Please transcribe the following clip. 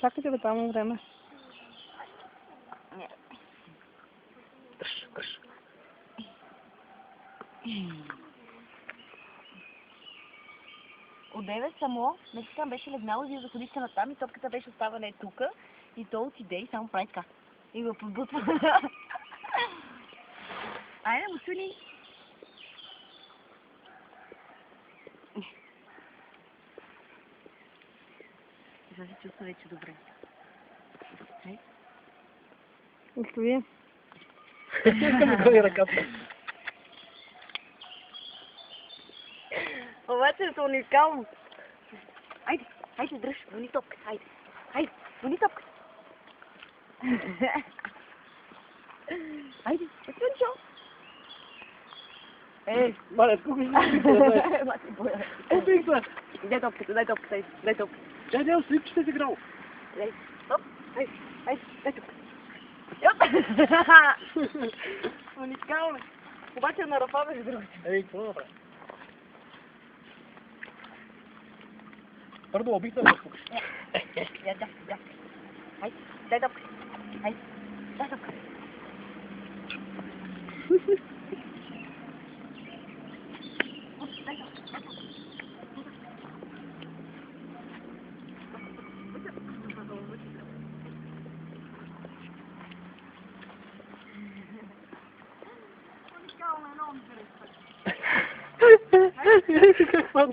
Чакайте да там време. Кръш. От 9 само, значи там беше легнало и вие заходихте на там и топката беше оставана е тука и то отиде и само прави така. И го подбутва. Айде, мусули! Сега се чувства вече добре. Хай. Остави. Искам да гони ръката. Обаче е уникално. Айде, айде, дръж, гони топката, айде. Айде, гони топката. Айде, Слънчо. Мале, сколько Купих се! Дай топката, дай топката, дай топката. Дай, ослип, че сте играл. Дай, оп, айде, айде, дай топката. Уникално. Обаче на ръфа беше другата. Какво направи? Първо обих да ме скупиш. Я, да. Айде, дай топката. Айде, дай топката. Какво?